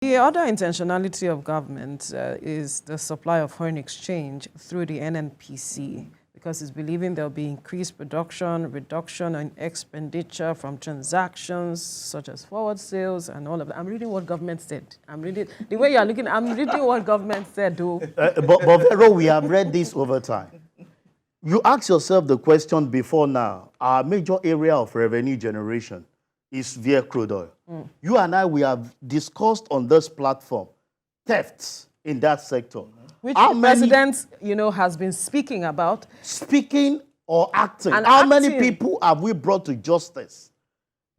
The other intentionality of government is the supply of foreign exchange through the NNPC, because it's believing there'll be increased production, reduction in expenditure from transactions such as forward sales and all of that. I'm reading what government said. I'm reading, the way you're looking, I'm reading what government said, though. But Vero, we have read this over time. You ask yourself the question before now, our major area of revenue generation is via crude oil. You and I, we have discussed on this platform thefts in that sector. Which the president, has been speaking about. Speaking or acting. How many people have we brought to justice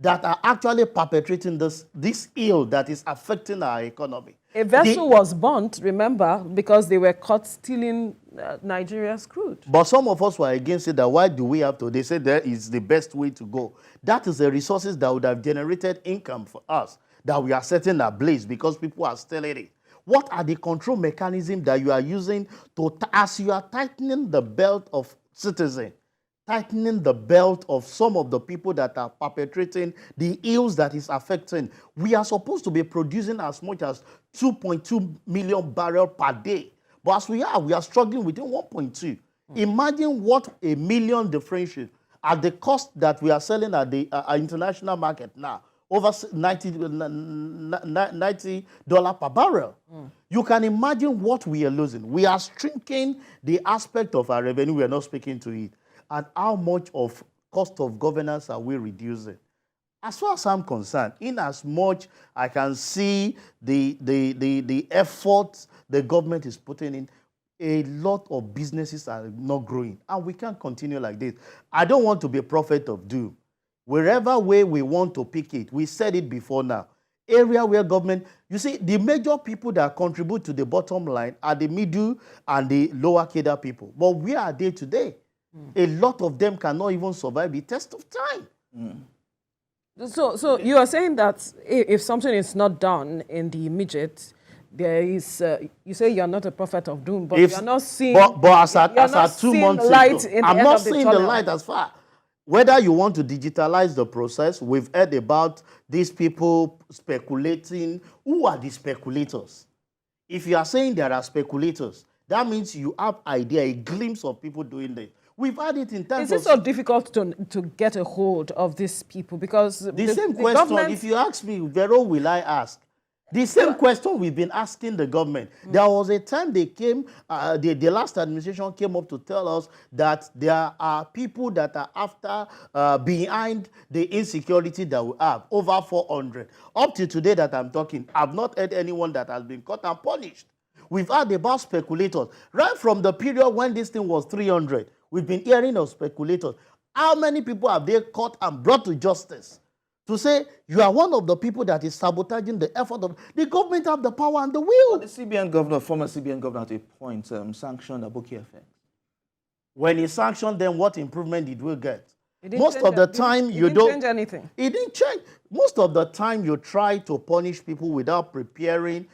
that are actually perpetrating this ill that is affecting our economy? A vessel was burnt, remember, because they were caught stealing Nigeria's crude. But some of us were against it. That why do we have to? They said that is the best way to go. That is the resources that would have generated income for us that we are setting ablaze because people are stealing it. What are the control mechanisms that you are using to, as you are tightening the belt of citizens, tightening the belt of some of the people that are perpetrating the ills that is affecting? We are supposed to be producing as much as 2.2 million barrels per day. But as we are struggling within 1.2. Imagine what a million differential at the cost that we are selling at the international market now, over $90 per barrel. You can imagine what we are losing. We are shrinking the aspect of our revenue. We are not speaking to it. And how much of cost of governance are we reducing? As far as I'm concerned, in as much I can see the effort the government is putting in, a lot of businesses are not growing. And we can't continue like this. I don't want to be a prophet of doom. Wherever way we want to pick it, we said it before now, area where government, you see, the major people that contribute to the bottom line are the middle and the lower cadre people. But where are they today? A lot of them cannot even survive the test of time. So you are saying that if something is not done in the immediate, there is, you say you're not a prophet of doom, but you're not seeing, but as at 2 months ago, I'm not seeing the light as far. Whether you want to digitalize the process, we've heard about these people speculating. Who are the speculators? If you are saying there are speculators, that means you have idea, a glimpse of people doing this. We've had it in terms of... Is it so difficult to get a hold of these people? Because the same question, if you ask me, Vero, will I ask? The same question we've been asking the government. There was a time they came, the last administration came up to tell us that there are people that are after, behind the insecurity that we have, over 400. Up to today that I'm talking, I've not heard anyone that has been caught and punished. We've heard about speculators. Right from the period when this thing was 300, we've been hearing of speculators. How many people have they caught and brought to justice? To say you are one of the people that is sabotaging the effort of the government, have the power and the will. But the CBN governor, former CBN governor at a point, sanctioned Aboki FX. When he sanctioned them, what improvement did we get? Most of the time, you don't change anything. It didn't change. Most of the time, you try to punish people without preparing,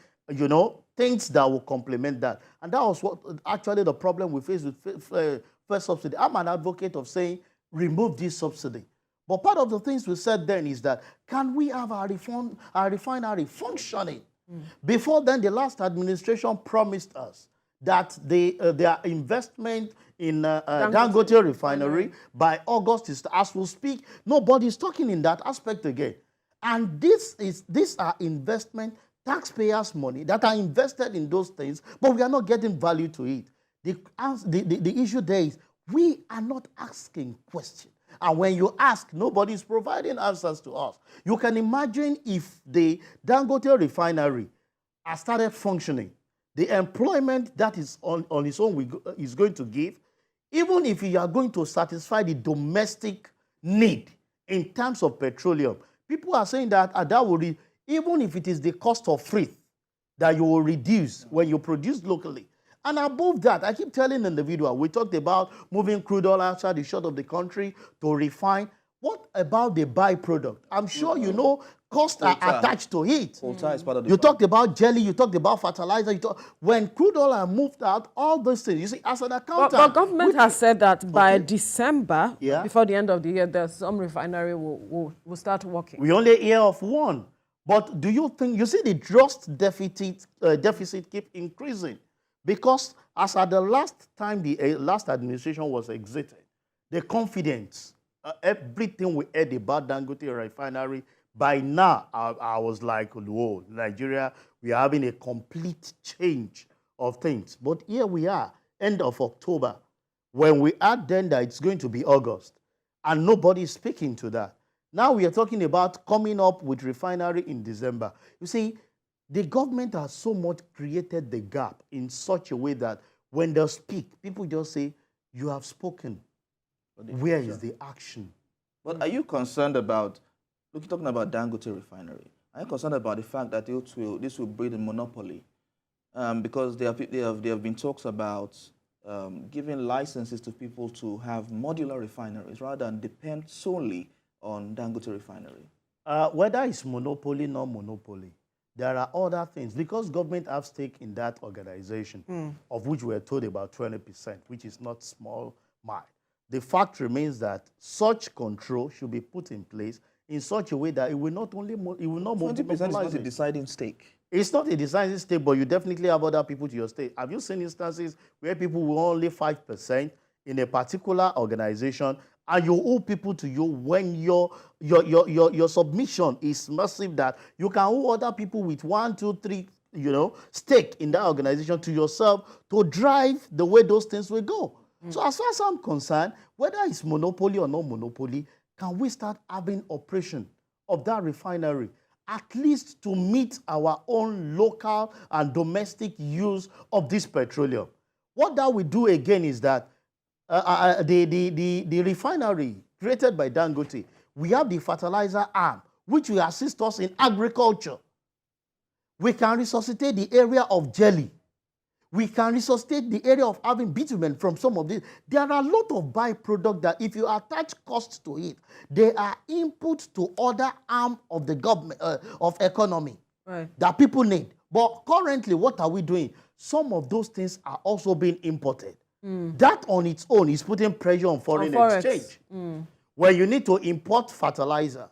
things that will complement that. And that was what actually the problem we face with first subsidy. I'm an advocate of saying remove this subsidy. But part of the things we said then is that, can we have our refinery functioning? Before then, the last administration promised us that their investment in Dangote refinery by August is, as we speak, nobody's talking in that aspect again. And these are investment, taxpayers' money that are invested in those things, but we are not getting value to it. The issue there is we are not asking questions. And when you ask, nobody is providing answers to us. You can imagine if the Dangote refinery has started functioning, the employment that is on its own is going to give, even if you are going to satisfy the domestic need in terms of petroleum. People are saying that that will, even if it is the cost of freight that you will reduce when you produce locally. And above that, I keep telling the individual, we talked about moving crude oil outside the shore of the country to refine. What about the byproduct? I'm sure you know costs are attached to it. Is part of the you talked about jelly, you talked about fertilizer. When crude oil are moved out, all those things, you see, as an accountant. But government has said that by December, before the end of the year, some refinery will start working. We only hear of one. But do you think, you see the trust deficit keep increasing? Because as at the last time the last administration was exited, the confidence, everything we heard about Dangote refinery, by now I was like, whoa, Nigeria, we are having a complete change of things. But here we are, end of October, when we add then that it's going to be August, and nobody is speaking to that. Now we are talking about coming up with refinery in December. You see, the government has so much created the gap in such a way that when they speak, people just say, you have spoken. Where is the action? But are you concerned about, look, talking about Dangote refinery, are you concerned about the fact that this will breed a monopoly? Because there have been talks about giving licenses to people to have modular refineries rather than depend solely on Dangote refinery. Whether it's monopoly, not monopoly, there are other things. Because government have stake in that organization, of which we're told about 20%, which is not small mind. The fact remains that such control should be put in place in such a way that it will not only it will not 20% is not a deciding stake. It's not a deciding stake, but you definitely have other people to your stake. Have you seen instances where people will only 5% in a particular organization, and you owe people to you when your submission is massive, that you can owe other people with 1, 2, 3, stake in that organization to yourself to drive the way those things will go. So as far as I'm concerned, whether it's monopoly or not monopoly, can we start having operation of that refinery, at least to meet our own local and domestic use of this petroleum? What that will do again is that the refinery created by Dangote, we have the fertilizer arm, which will assist us in agriculture. We can resuscitate the area of jelly. We can resuscitate the area of having bitumen from some of these. There are a lot of byproducts that if you attach costs to it, they are input to other arm of the government, of economy, right, that people need. But currently, what are we doing? Some of those things are also being imported. That on its own is putting pressure on foreign exchange. Where you need to import fertilizer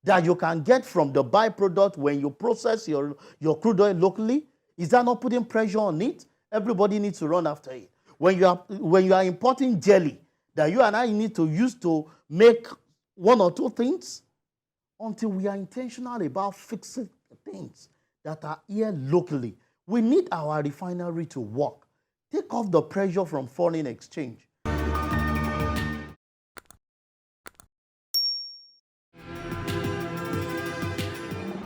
that you can get from the byproduct when you process your crude oil locally. Is that not putting pressure on it? Everybody needs to run after it. When you are importing jelly that you and I need to use to make 1 or 2 things, until we are intentional about fixing things that are here locally, we need our refinery to work. Take off the pressure from foreign exchange.